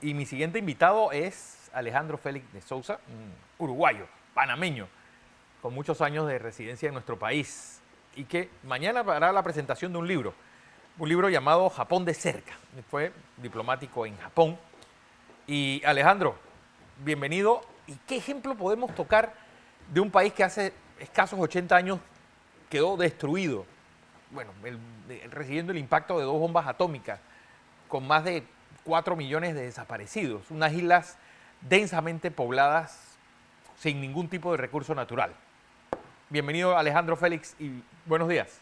Y mi siguiente invitado es Alejandro Félix de Sousa, un uruguayo, panameño, con muchos años de residencia en nuestro país y que mañana hará la presentación de un libro llamado Japón de cerca. Fue diplomático en Japón. Y Alejandro, bienvenido. ¿Y qué ejemplo podemos tocar de un país que hace escasos 80 años quedó destruido? Bueno, recibiendo el impacto de dos bombas atómicas, con más de 4 millones de desaparecidos, unas islas densamente pobladas sin ningún tipo de recurso natural. Bienvenido Alejandro Félix y buenos días.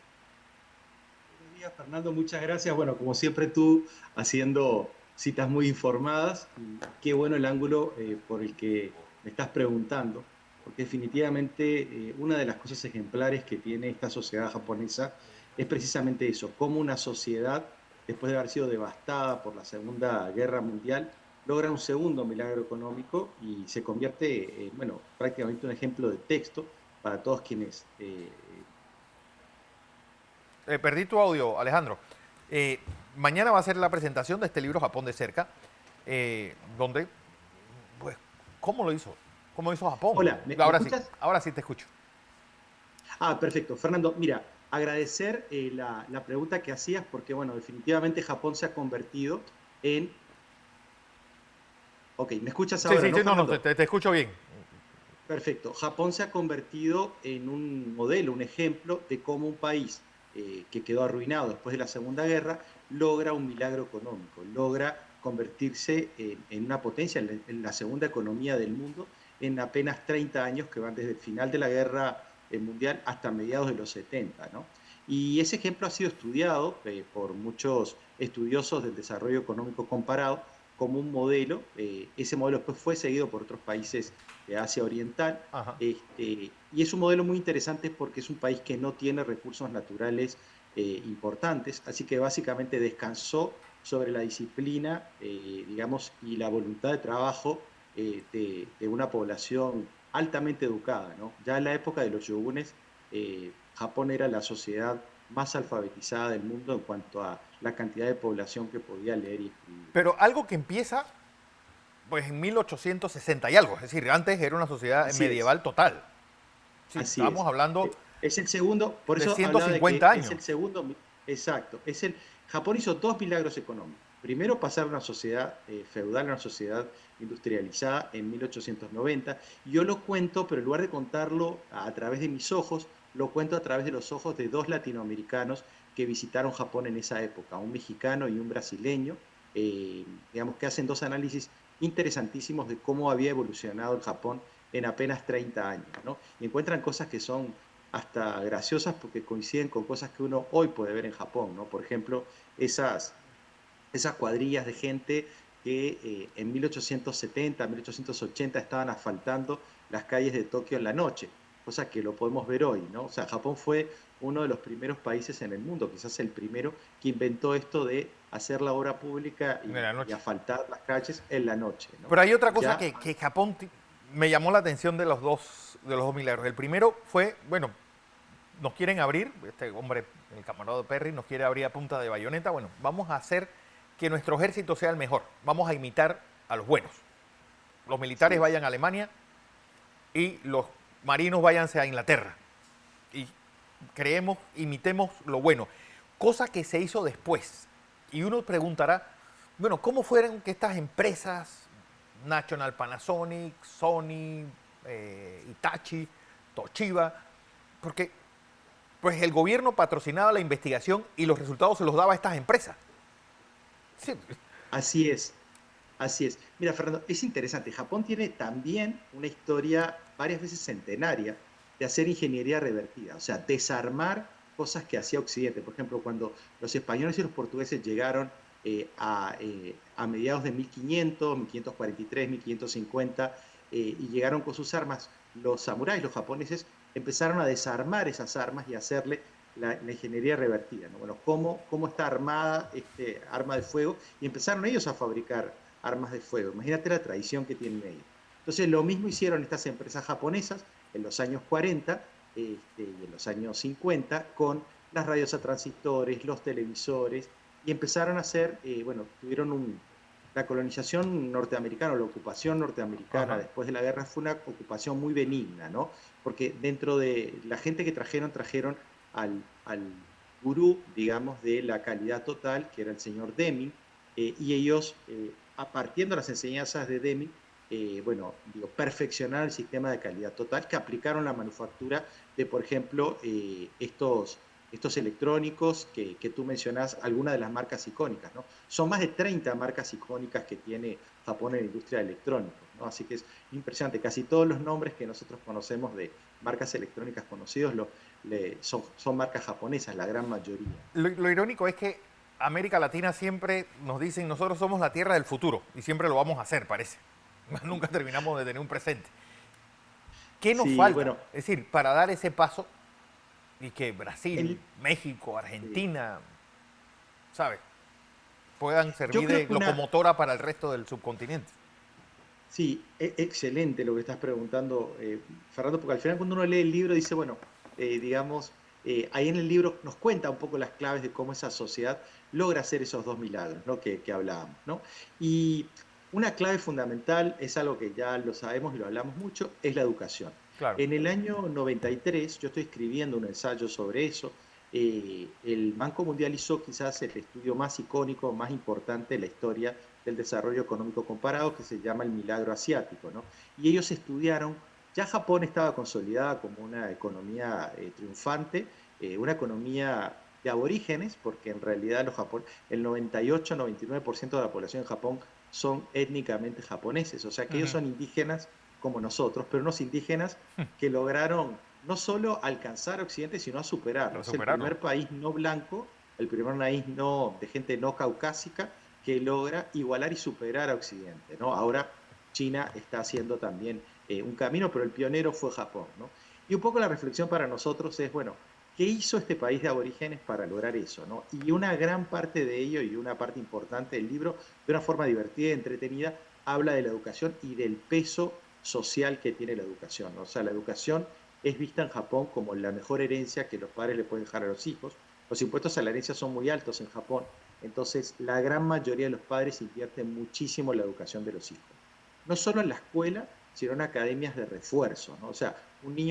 Buenos días, Fernando, muchas gracias. Bueno, como siempre tú haciendo citas muy informadas y qué bueno el ángulo por el que me estás preguntando, porque definitivamente una de las cosas ejemplares que tiene esta sociedad japonesa es precisamente eso, cómo una sociedad, después de haber sido devastada por la Segunda Guerra Mundial, logra un segundo milagro económico y se convierte, bueno, prácticamente un ejemplo de texto para todos quienes Perdí tu audio, Alejandro. Eh, Mañana va a ser la presentación de este libro Japón de cerca, donde, pues, ¿cómo lo hizo? ¿Cómo hizo Japón? Hola, ¿me escuchas? Ahora sí te escucho. Ah, perfecto. Fernando, mira, agradecer la pregunta que hacías porque, bueno, definitivamente Japón se ha convertido en... Ok, ¿me escuchas Sí, ahora, sí, no, sí, no, no, Fernando? te escucho bien. Perfecto. Japón se ha convertido en un modelo, un ejemplo de cómo un país que quedó arruinado después de la Segunda Guerra logra un milagro económico, logra convertirse en una potencia, en la segunda economía del mundo en apenas 30 años que van desde el final de la Guerra Mundial hasta mediados de los 70, ¿no? Y ese ejemplo ha sido estudiado por muchos estudiosos del desarrollo económico comparado como un modelo. Ese modelo después fue seguido por otros países de Asia Oriental. Ajá. Y es un modelo muy interesante porque es un país que no tiene recursos naturales importantes, así que básicamente descansó sobre la disciplina, digamos, y la voluntad de trabajo de una población altamente educada, ¿no? Ya en la época de los yogunes, Japón era la sociedad más alfabetizada del mundo en cuanto a la cantidad de población que podía leer y escribir. Pero algo que empieza, pues, en 1860 y algo. Es decir, antes era una sociedad Así es. medieval total. Sí, Así estábamos es. hablando Es el segundo, por de eso hablaba de que 150 es años. el segundo, exacto, Japón hizo dos milagros económicos. Primero, pasar de una sociedad feudal a una sociedad industrializada en 1890. Y yo lo cuento, pero en lugar de contarlo a través de mis ojos, lo cuento a través de los ojos de dos latinoamericanos que visitaron Japón en esa época, un mexicano y un brasileño, digamos que hacen dos análisis interesantísimos de cómo había evolucionado el Japón en apenas 30 años, ¿no? Y encuentran cosas que son hasta graciosas porque coinciden con cosas que uno hoy puede ver en Japón, ¿no? Por ejemplo, esas cuadrillas de gente que en 1870, 1880 estaban asfaltando las calles de Tokio en la noche, cosa que lo podemos ver hoy, ¿no? O sea, Japón fue uno de los primeros países en el mundo, quizás el primero, que inventó esto de hacer la obra pública De la y noche. asfaltar las calles en la noche, ¿no? Pero hay otra cosa Ya, que Japón me llamó la atención de los dos milagros. El primero fue, bueno, nos quieren abrir, este hombre, el camarada Perry, nos quiere abrir a punta de bayoneta. Bueno, vamos a hacer que nuestro ejército sea el mejor. Vamos a imitar a los buenos. Los así militares es. vayan a Alemania y los marinos váyanse a Inglaterra. Y creemos, imitemos lo bueno. Cosa que se hizo después. Y uno preguntará, bueno, ¿cómo fueron que estas empresas, National Panasonic, Sony, Hitachi, Toshiba, porque pues el gobierno patrocinaba la investigación y los resultados se los daba a estas empresas? Sí. Así es. Así es. Mira, Fernando, es interesante. Japón tiene también una historia varias veces centenaria de hacer ingeniería revertida, o sea, desarmar cosas que hacía Occidente. Por ejemplo, cuando los españoles y los portugueses llegaron a mediados de 1500, 1543, 1550, y llegaron con sus armas, los samuráis, los japoneses, empezaron a desarmar esas armas y hacerle la ingeniería revertida, ¿no? Bueno, cómo está armada este arma de fuego y empezaron ellos a fabricar armas de fuego. Imagínate la tradición que tienen ellos. Entonces, lo mismo hicieron estas empresas japonesas en los años 40 y en los años 50 con las radios a transistores, los televisores, y empezaron a hacer, bueno, tuvieron la colonización norteamericana o la ocupación norteamericana Ajá. después de la guerra fue una ocupación muy benigna, ¿no? Porque dentro de la gente que trajeron al gurú, digamos, de la calidad total, que era el señor Deming, y ellos, a partiendo de las enseñanzas de Deming, bueno, digo, perfeccionar el sistema de calidad total, que aplicaron la manufactura de, por ejemplo, estos electrónicos que tú mencionas, algunas de las marcas icónicas, ¿no? Son más de 30 marcas icónicas que tiene Japón en la industria de electrónicos, ¿no? Así que es impresionante. Casi todos los nombres que nosotros conocemos de marcas electrónicas conocidos son marcas japonesas, la gran mayoría. Lo irónico es que América Latina siempre nos dicen, nosotros somos la tierra del futuro, y siempre lo vamos a hacer, parece. Nunca terminamos de tener un presente. ¿Qué nos Sí, falta? bueno, Es decir, para dar ese paso y que Brasil, el, México, eh, Argentina, ¿sabes? Puedan yo servir creo de que una, locomotora para el resto del subcontinente. Sí, excelente lo que estás preguntando, Fernando, porque al final cuando uno lee el libro dice, bueno, digamos, ahí en el libro nos cuenta un poco las claves de cómo esa sociedad logra hacer esos dos milagros, ¿no? que hablábamos, ¿no? Y una clave fundamental es algo que ya lo sabemos y lo hablamos mucho, es la educación. Claro. En el año 93, yo estoy escribiendo un ensayo sobre eso. El Banco Mundial hizo quizás el estudio más icónico, más importante de la historia del desarrollo económico comparado, que se llama el milagro asiático, ¿no? Y ellos estudiaron, ya Japón estaba consolidada como una economía triunfante, una economía de aborígenes, porque en realidad el 98-99% de la población en Japón son étnicamente japoneses, o sea que ellos Ujú. son indígenas como nosotros, pero unos indígenas que lograron no solo alcanzar a Occidente, sino a superarlo. Lo Es el superaron. primer país no blanco, el primer país no, de gente no caucásica que logra igualar y superar a Occidente, ¿no? Ahora China está haciendo también un camino, pero el pionero fue Japón, ¿no? Y un poco la reflexión para nosotros es, bueno, ¿qué hizo este país de aborígenes para lograr eso, ¿no? Y una gran parte de ello y una parte importante del libro, de una forma divertida y entretenida, habla de la educación y del peso social que tiene la educación, ¿no? O sea, la educación es vista en Japón como la mejor herencia que los padres le pueden dejar a los hijos. Los impuestos a la herencia son muy altos en Japón, entonces la gran mayoría de los padres invierten muchísimo en la educación de los hijos. No solo en la escuela, sino en academias de refuerzo, ¿no? O sea,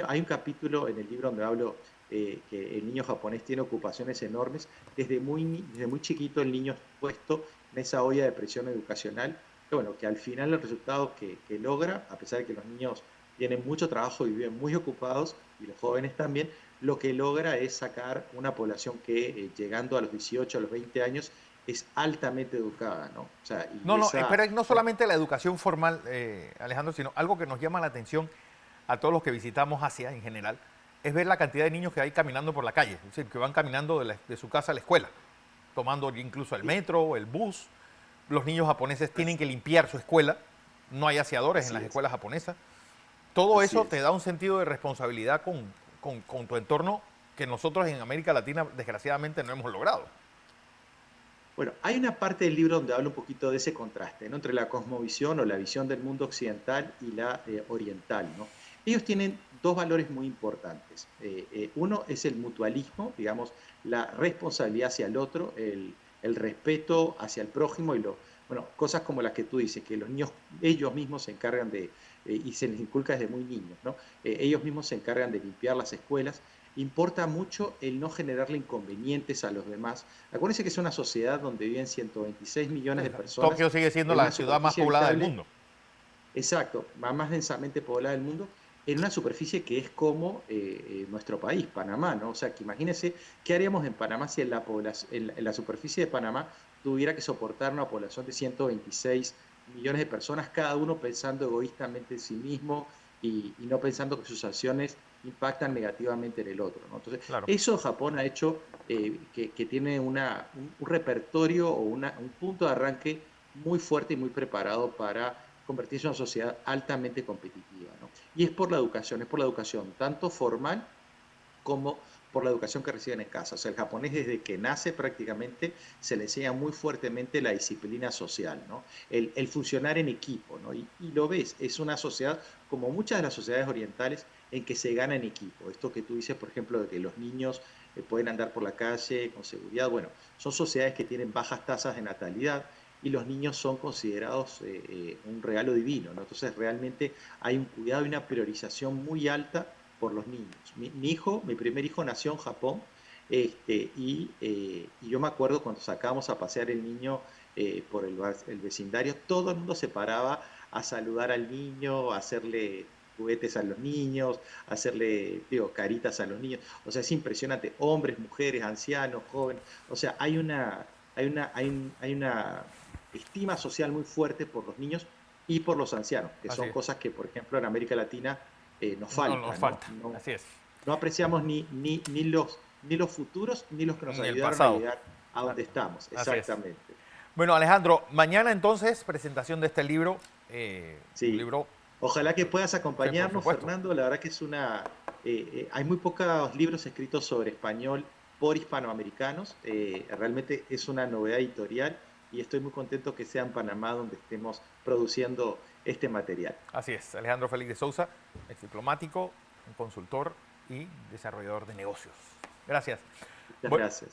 hay un capítulo en el libro donde hablo que el niño japonés tiene ocupaciones enormes. Desde muy chiquito el niño es puesto en esa olla de presión educacional, que bueno, que al final el resultado que logra, a pesar de que los niños tienen mucho trabajo y viven muy ocupados, y los jóvenes también, lo que logra es sacar una población que llegando a los 18, a los 20 años, es altamente educada, ¿no? O sea, y No, no, esa... pero no solamente la educación formal, Alejandro, sino algo que nos llama la atención a todos los que visitamos Asia en general, es ver la cantidad de niños que hay caminando por la calle, es decir, que van caminando de su casa a la escuela, tomando incluso el eh, metro, el bus. Los niños japoneses tienen as- que limpiar su escuela, no hay aseadores en Así las es, escuelas japonesas. Todo así eso te es. da un sentido de responsabilidad con tu entorno que nosotros en América Latina desgraciadamente no hemos logrado. Bueno, hay una parte del libro donde habla un poquito de ese contraste, ¿no? Entre la cosmovisión o la visión del mundo occidental y la oriental, ¿no? Ellos tienen dos valores muy importantes. Uno es el mutualismo, digamos, la responsabilidad hacia el otro, el respeto hacia el prójimo bueno, cosas como las que tú dices, que los niños ellos mismos se encargan y se les inculca desde muy niños, ¿no? Ellos mismos se encargan de limpiar las escuelas. Importa mucho el no generarle inconvenientes a los demás. Acuérdense que es una sociedad donde viven 126 millones de personas Tokio sigue siendo en la una ciudad más superficie poblada del habitable, mundo. exacto, más densamente poblada del mundo, en una superficie que es como nuestro país, Panamá, ¿no? O sea, que imagínense qué haríamos en Panamá si en la superficie de Panamá tuviera que soportar una población de 126 millones de personas, cada uno pensando egoístamente en sí mismo y no pensando que sus acciones impactan negativamente en el otro, ¿no? Entonces, Claro. eso Japón ha hecho que tiene un repertorio o un punto de arranque muy fuerte y muy preparado para convertirse en una sociedad altamente competitiva, ¿no? Y es por la educación tanto formal como por la educación que reciben en casa. O sea, el japonés desde que nace prácticamente se le enseña muy fuertemente la disciplina social, ¿no? El funcionar en equipo, ¿no? Y lo ves, es una sociedad como muchas de las sociedades orientales en que se gana en equipo. Esto que tú dices, por ejemplo, de que los niños pueden andar por la calle con seguridad, bueno, son sociedades que tienen bajas tasas de natalidad, y los niños son considerados un regalo divino, ¿no? Entonces realmente hay un cuidado y una priorización muy alta por los niños. Mi primer hijo nació en Japón, y yo me acuerdo cuando sacábamos a pasear el niño por el vecindario, todo el mundo se paraba a saludar al niño, a hacerle juguetes a los niños, a hacerle, digo, caritas a los niños. O sea, es impresionante, hombres, mujeres, ancianos, jóvenes. O sea, hay una estima social muy fuerte por los niños y por los ancianos, que Así son es. cosas que, por ejemplo, en América Latina nos No nos falta, ¿no? falta. No, Así es. no apreciamos ni los futuros ni los que nos En el ayudaron a pasado. llegar a Ah, donde estamos. así es. Exactamente. Bueno, Alejandro, mañana entonces presentación de este libro. Un Sí. libro, Ojalá que puedas sí, por acompañarnos, supuesto. Fernando. La verdad que hay muy pocos libros escritos sobre español por hispanoamericanos. Realmente es una novedad editorial y estoy muy contento que sea en Panamá donde estemos produciendo este material. Así es. Alejandro Félix de Sousa, ex diplomático, un consultor y desarrollador de negocios. Gracias. Muchas Bueno, gracias.